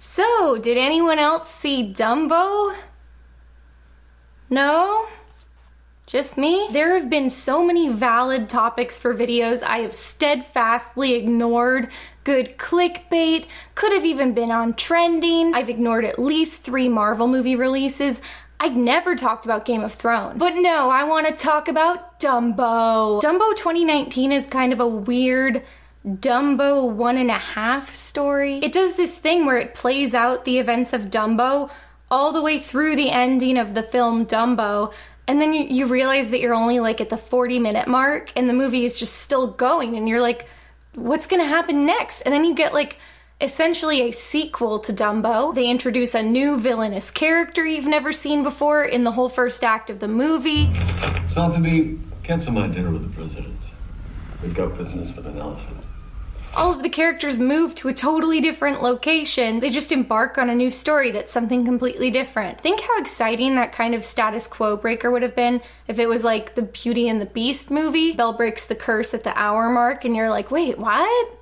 So, did anyone else see Dumbo? No? Just me? There have been so many valid topics for videos I have steadfastly ignored. Good clickbait, could have even been on trending. I've ignored at least 3 Marvel movie releases. I've never talked about Game of Thrones. But no, I want to talk about Dumbo. Dumbo 2019 is kind of a weird Dumbo 1.5 story. It does this thing where it plays out the events of Dumbo all the way through the ending of the film Dumbo, and then you realize that you're only like at the 40-minute mark and the movie is just still going, and you're like, what's gonna happen next? And then you get like essentially a sequel to Dumbo. They introduce a new villainous character you've never seen before in the whole first act of the movie. Sotheby, cancel my dinner with the president. We've got business with an elephant. All of the characters move to a totally different location. They just embark on a new story that's something completely different. Think how exciting that kind of status quo breaker would have been if it was like the Beauty and the Beast movie. Belle breaks the curse at the hour mark and you're like, wait, what?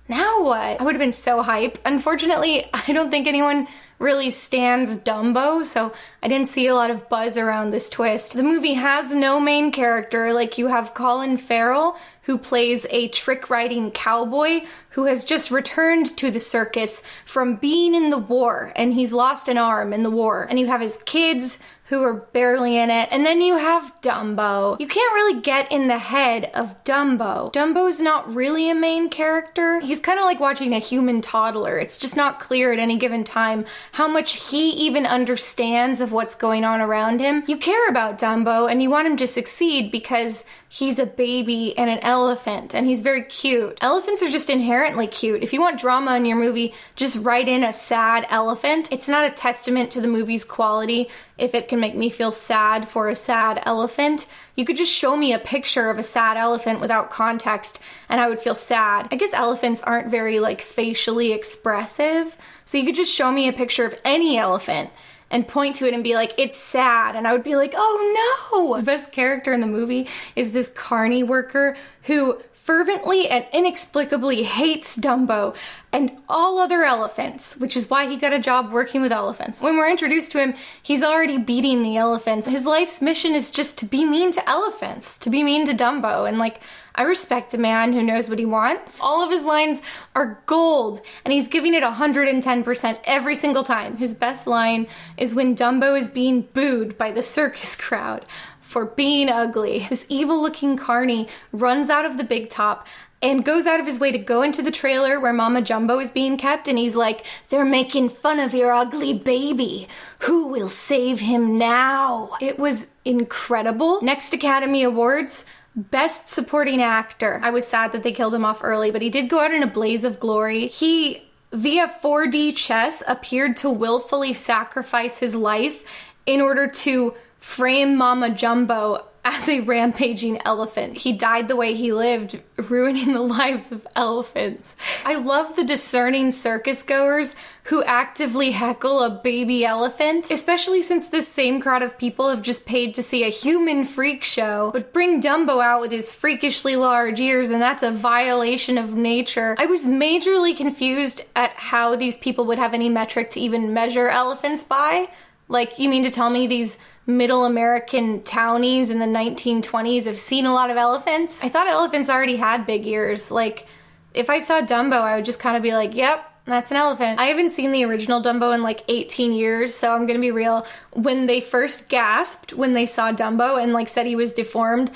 Now what? I would have been so hype. Unfortunately, I don't think anyone really stands Dumbo, so I didn't see a lot of buzz around this twist. The movie has no main character. Like, you have Colin Farrell, who plays a trick-riding cowboy who has just returned to the circus from being in the war, and he's lost an arm in the war. And you have his kids, who are barely in it, and then you have Dumbo. You can't really get in the head of Dumbo. Dumbo's not really a main character. He's kind of like watching a human toddler. It's just not clear at any given time how much he even understands of what's going on around him. You care about Dumbo and you want him to succeed because he's a baby and an elephant, and he's very cute. Elephants are just inherently cute. If you want drama in your movie, just write in a sad elephant. It's not a testament to the movie's quality if it can make me feel sad for a sad elephant. You could just show me a picture of a sad elephant without context and I would feel sad. I guess elephants aren't very like facially expressive, so you could just show me a picture of any elephant and point to it and be like, it's sad. And I would be like, oh no! The best character in the movie is this carny worker who fervently and inexplicably hates Dumbo and all other elephants, which is why he got a job working with elephants. When we're introduced to him, he's already beating the elephants. His life's mission is just to be mean to elephants, to be mean to Dumbo, and like, I respect a man who knows what he wants. All of his lines are gold, and he's giving it 110% every single time. His best line is when Dumbo is being booed by the circus crowd for being ugly. This evil-looking carny runs out of the big top and goes out of his way to go into the trailer where Mama Jumbo is being kept, and he's like, they're making fun of your ugly baby. Who will save him now? It was incredible. Next Academy Awards, Best Supporting Actor. I was sad that they killed him off early, but he did go out in a blaze of glory. He, via 4D chess, appeared to willfully sacrifice his life in order to frame Mama Jumbo as a rampaging elephant. He died the way he lived, ruining the lives of elephants. I love the discerning circus goers who actively heckle a baby elephant, especially since this same crowd of people have just paid to see a human freak show, but bring Dumbo out with his freakishly large ears, and that's a violation of nature. I was majorly confused at how these people would have any metric to even measure elephants by. Like, you mean to tell me these middle American townies in the 1920s have seen a lot of elephants? I thought elephants already had big ears. Like, if I saw Dumbo, I would just kind of be like, yep, that's an elephant. I haven't seen the original Dumbo in like 18 years, so I'm gonna be real. When they first gasped when they saw Dumbo and like said he was deformed,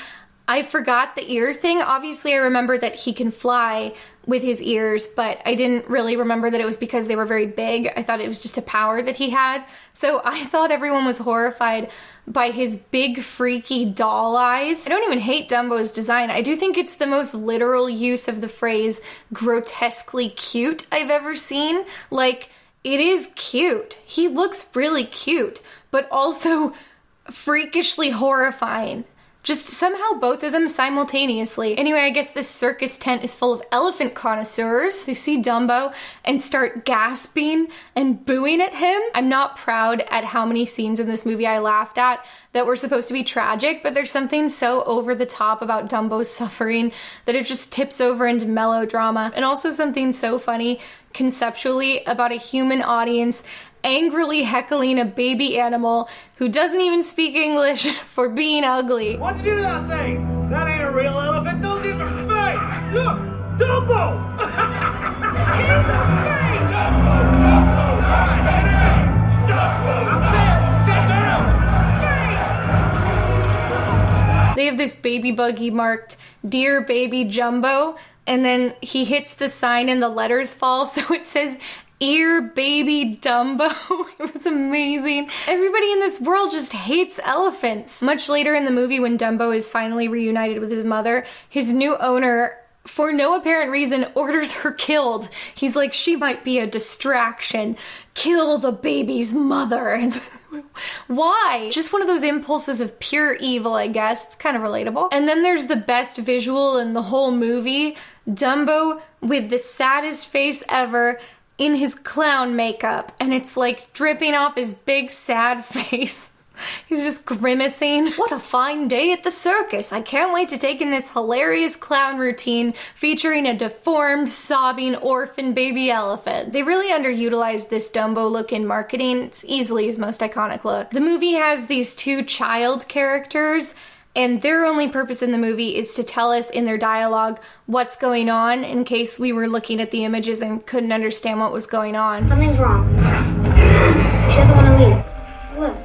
I forgot the ear thing. Obviously, I remember that he can fly with his ears, but I didn't really remember that it was because they were very big. I thought it was just a power that he had. So I thought everyone was horrified by his big, freaky doll eyes. I don't even hate Dumbo's design. I do think it's the most literal use of the phrase grotesquely cute I've ever seen. Like, it is cute. He looks really cute, but also freakishly horrifying. Just somehow both of them simultaneously. Anyway, I guess this circus tent is full of elephant connoisseurs who see Dumbo and start gasping and booing at him. I'm not proud at how many scenes in this movie I laughed at that were supposed to be tragic, but there's something so over the top about Dumbo's suffering that it just tips over into melodrama. And also something so funny conceptually about a human audience angrily heckling a baby animal who doesn't even speak English for being ugly. What'd you do to that thing? That ain't a real elephant. Those ears are fake. Look, dumbo. He's a fake. Dumbo, dumbo, right. Dumbo. Now sit down. Fake. They have this baby buggy marked "Dear Baby Jumbo," and then he hits the sign and the letters fall, so it says "Ear Baby Dumbo." It was amazing. Everybody in this world just hates elephants. Much later in the movie, when Dumbo is finally reunited with his mother, his new owner, for no apparent reason, orders her killed. He's like, she might be a distraction. Kill the baby's mother. Why? Just one of those impulses of pure evil, I guess. It's kind of relatable. And then there's the best visual in the whole movie. Dumbo with the saddest face ever in his clown makeup. And it's like dripping off his big sad face. He's just grimacing. What a fine day at the circus. I can't wait to take in this hilarious clown routine featuring a deformed, sobbing orphan baby elephant. They really underutilized this Dumbo look in marketing. It's easily his most iconic look. The movie has these two child characters, and their only purpose in the movie is to tell us in their dialogue what's going on in case we were looking at the images and couldn't understand what was going on. Something's wrong. She doesn't want to leave. Look.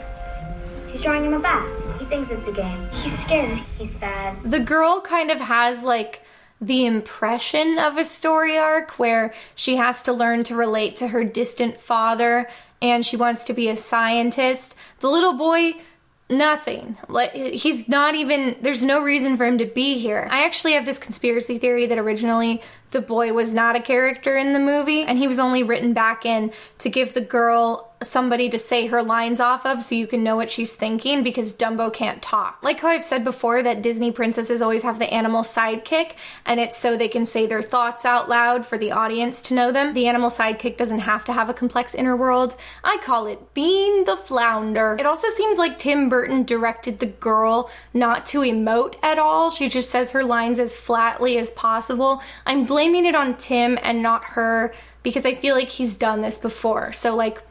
She's drawing him a bath. He thinks it's a game. He's scared. He's sad. The girl kind of has like the impression of a story arc where she has to learn to relate to her distant father and she wants to be a scientist. The little boy, nothing. Like, he's not even, there's no reason for him to be here. I actually have this conspiracy theory that originally the boy was not a character in the movie and he was only written back in to give the girl somebody to say her lines off of so you can know what she's thinking because Dumbo can't talk. Like how I've said before that Disney princesses always have the animal sidekick and it's so they can say their thoughts out loud for the audience to know them. The animal sidekick doesn't have to have a complex inner world. I call it being the flounder. It also seems like Tim Burton directed the girl not to emote at all. She just says her lines as flatly as possible. I'm blaming it on Tim and not her because I feel like he's done this before. So like,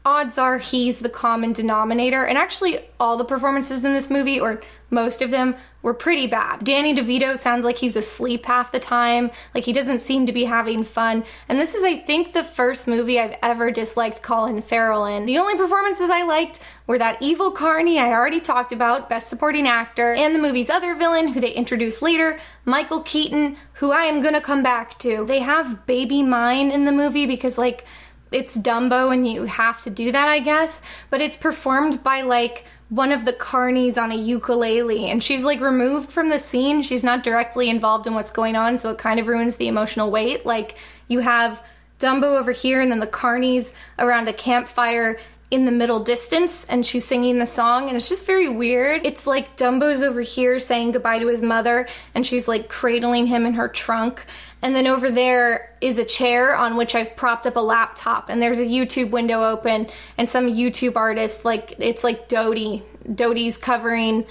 odds are he's the common denominator, and actually all the performances in this movie, or most of them, were pretty bad. Danny DeVito sounds like he's asleep half the time, like he doesn't seem to be having fun, and this is, I think, the first movie I've ever disliked Colin Farrell in. The only performances I liked were that evil carny I already talked about, Best Supporting Actor, and the movie's other villain, who they introduce later, Michael Keaton, who I am gonna come back to. They have Baby Mine in the movie because, like, it's Dumbo and you have to do that, I guess, but it's performed by like one of the carnies on a ukulele and she's like removed from the scene. She's not directly involved in what's going on, so it kind of ruins the emotional weight. Like you have Dumbo over here and then the carnies around a campfire in the middle distance and she's singing the song and it's just very weird. It's like Dumbo's over here saying goodbye to his mother and she's like cradling him in her trunk, and then over there is a chair on which I've propped up a laptop and there's a YouTube window open and some YouTube artist, like it's like Dodie's covering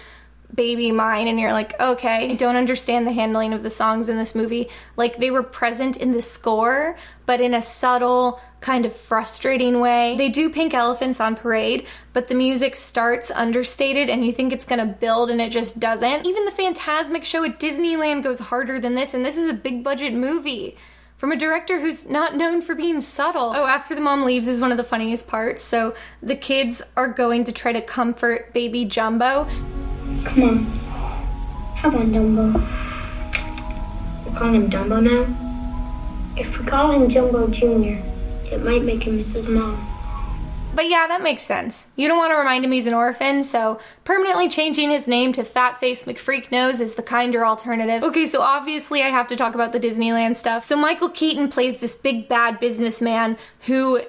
Baby Mine, and you're like, okay, I don't understand the handling of the songs in this movie. Like they were present in the score but in a subtle, kind of frustrating way. They do Pink Elephants on Parade, but the music starts understated and you think it's gonna build and it just doesn't. Even the Fantasmic show at Disneyland goes harder than this, and this is a big budget movie from a director who's not known for being subtle. Oh, after the mom leaves is one of the funniest parts. So the kids are going to try to comfort baby Jumbo. Come on. Have on, Dumbo. We're calling him Dumbo now? If we call him Jumbo Jr., it might make him miss his mom. But yeah, that makes sense. You don't want to remind him he's an orphan, so permanently changing his name to Fat Face McFreaknose is the kinder alternative. Okay, so obviously I have to talk about the Disneyland stuff. So Michael Keaton plays this big bad businessman who...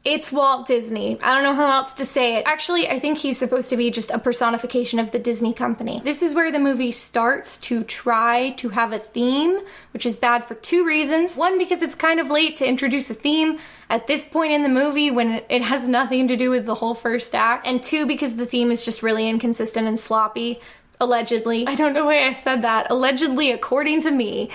It's Walt Disney. I don't know how else to say it. Actually, I think he's supposed to be just a personification of the Disney company. This is where the movie starts to try to have a theme, which is bad for two reasons. One, because it's kind of late to introduce a theme at this point in the movie when it has nothing to do with the whole first act. And two, because the theme is just really inconsistent and sloppy. Allegedly. I don't know why I said that. Allegedly, according to me.